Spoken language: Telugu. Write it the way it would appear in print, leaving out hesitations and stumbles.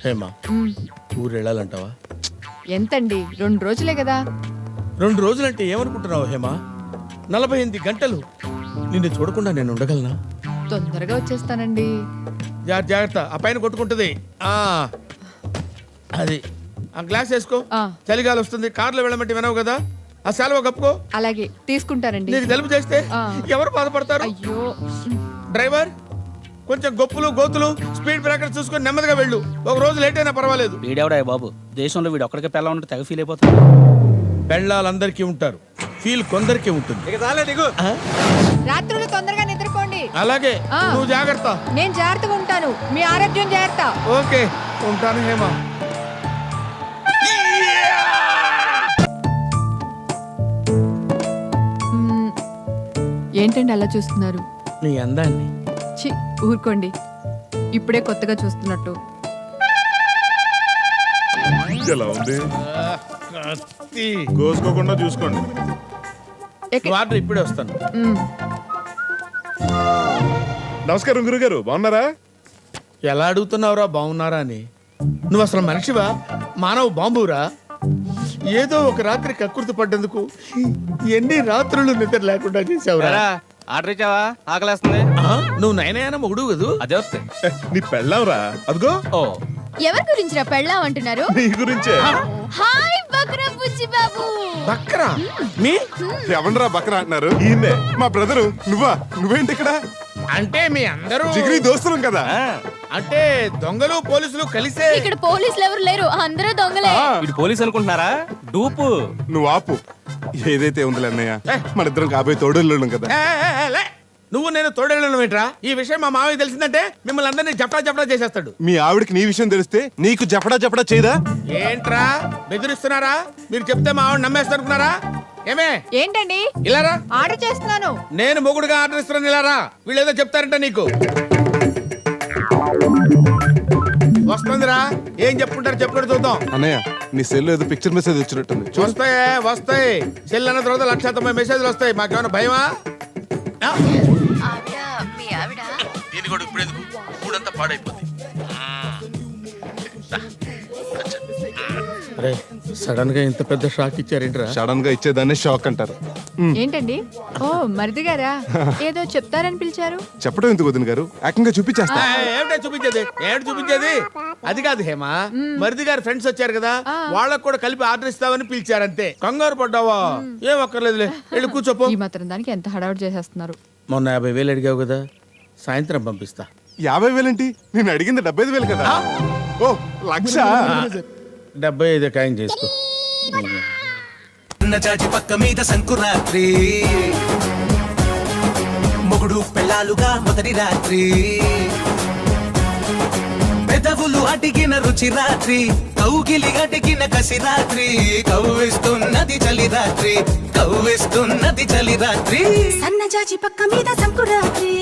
హేమా ఊరు వెళ్ళాలంటావా? ఎంతండి? 2 రోజులే కదా. 2 రోజులంటే ఏమనుకుంటున్నావు హేమా? 48 గంటలు నిన్ను చూడకుండా నేను ఉండగలనా? తొందరగా వచ్చేస్తానండి. జాగ్రత్త, ఆ పైన కొట్టుకుంటుంది. అది ఆ గ్లాస్ వేసుకో. చలిగాలి వస్తుంది. కార్లో వెళ్ళమంటే వినవు కదా, ఆ సెలవు కప్పుకో. అలాగే తీసుకుంటానండి. నీకు జలుబు చేస్తే ఎవరు బాధపడతారు? అయ్యో డ్రైవర్, కొంచెం గొప్పులు గోతులు స్పీడ్ బ్రేకర్ చూసుకొని నెమ్మదిగా వెళ్ళు. ఒక రోజు లేట్ అయినా పర్వాలేదు. వీడెవడా బాబు, దేశంలో వీడు ఒక్కడికే పెళ్ళ ఉంటే తెగ ఫీల్ అయిపోతాడు. పెళ్ళాలందరికీ ఉంటారు, ఫీల్ కొందరికీ ఉంటుంది. రాత్రులు తొందరగా నిద్రపోండి. అలాగే, నువ్వు జాగ్రత్త. నేను జాగ్రత్తగా ఉంటాను. మీ ఆరోగ్యం జాగ్రత్త. ఓకే, ఉంటాను హేమా. ఏంటండి అలా చూస్తున్నారు? నీ అందాన్ని. చి, ఊరుకోండి. ఇప్పుడే కొత్తగా చూస్తున్నట్టు. ఎలా ఉంది? కోసుకోకుండా చూసుకోండి. వాటర్ ఇప్పుడే వస్తాను. నమస్కారం గురుగారు, బాగున్నారా? ఎలా అడుగుతున్నావురా బాగున్నారా అని? నువ్వు అసలు మనిషివా, మానవ బాంబురా? ఏదో ఒక రాత్రి కక్కుర్తి పడ్డందుకు ఎన్ని రాత్రులు నిద్ర లేకుండా చేసావురా? ఆర్డర్ ఇచ్చావా? ఆకలేస్తుంది. నువ్వు నయనయాన మొగుడు కదూ? అదే వస్తే నీ పెళ్ళాంరా అదిగో. ఓ, ఎవరి గురించి పెళ్ళాం అంటున్నారు? నీ గురించే. హాయ్ బక్రా బుజ్జి బాబు. బక్రా? మీ ఎవనరా బక్రా అంటున్నారు? ఈయన్నే మా బ్రదరు. నువ్వేంటి ఇక్కడ? అంటే మీ అందరూ జిగిరి దోస్తులం కదా. అంటే దొంగలు పోలీసులు కలిసే? ఇక్కడ పోలీసులు ఎవరు లేరు, అందరూ దొంగలే. వీడు పోలీస్ అనుకుంటున్నారా? డూపు. నువ్వు ఆపు. ఏదైతే ఉందిలే అన్నయ్య, మన ఇద్దరం కాబోయే తోడేళ్ళం కదా. నువ్వు నేను తోడేళ్ళం ఏంట్రా? ఈ విషయం మా మావయ్య తెలిసిందంటే మిమ్మల్ని అందరినీ జపడా చేసేస్తాడు. మీ ఆవిడకి నీ విషయం తెలిస్తే నీకు జపడా చేయదా? ఏంట్రా బెదిరిస్తున్నారా? మీరు చెప్తే మా ఆవిడ నమ్మేస్తానుకున్నారా? ఏమే ఏంటండి? ఇలారా. ఆర్డర్ చేస్తున్నాను. నేను మొగుడుగా ఆర్డర్ ఇస్తున్నాను, ఇలారా. వీళ్ళు ఏదో చెప్తారంట నీకు. వస్తుందిరా, ఏం చెప్పుకుంటారు చెప్పుకుంటూ చూద్దాం. అన్నయ్య, నీ సెల్ ఏదో పిక్చర్ మెసేజ్ వచ్చినట్టుంది. వస్తాయి. సెల్ అన్న తర్వాత 190 మెసేజ్లు వస్తాయి. మాకేమైనా భయమా? దీని కూడా ఇప్పుడు ఎందుకు? మూడంతా పాడైపోతుంది. అరే, సడన్ గా ఇంత పెద్ద షాక్ ఇచ్చారేంట్రా? సడన్ గా ఇచ్చేదాన్ని షాక్ అంటారు. ఏంటండి? ఓ మరిది గారా, ఏదో చెప్తారని పిలిచారు. చెప్పడం ఎందుకు వదిన గారు, ఏకంగా చూపించేస్తా. ఏమిటో చూపించేది? అది కాదు హేమా, మరిది గారి ఫ్రెండ్స్ వచ్చారు కదా, వాళ్ళకు కూడా కలిపి ఆర్డర్ ఇస్తామని పిలిచారంతే. కంగారు పడ్డావా? ఏం అక్కర్లేదులే, వెళ్ళి కూర్చోపో. ఈ మాత్రం దానికి ఎంత హడావుడి చేసేస్తున్నారు. మొన్న 50,000 అడిగావు కదా, సాయంత్రం పంపిస్తా. 50,000 ఏంటి? నేను అడిగింది 75,000 కదా. ఓ 1,00,000. 75 ఖాయం చేసుకో. చాచి పక్క మీద సంకురాత్రి, మొగుడు పెళ్ళాలుగా మొదటి రాత్రి, పెదవులు అడిగిన రుచి రాత్రి, కౌగిలి అడిగిన కసి రాత్రి, కవ్విస్తున్నది చలి రాత్రి, కవ్విస్తున్నది చలి రాత్రి, సన్నజాజి పక్క మీద సంకురాత్రి.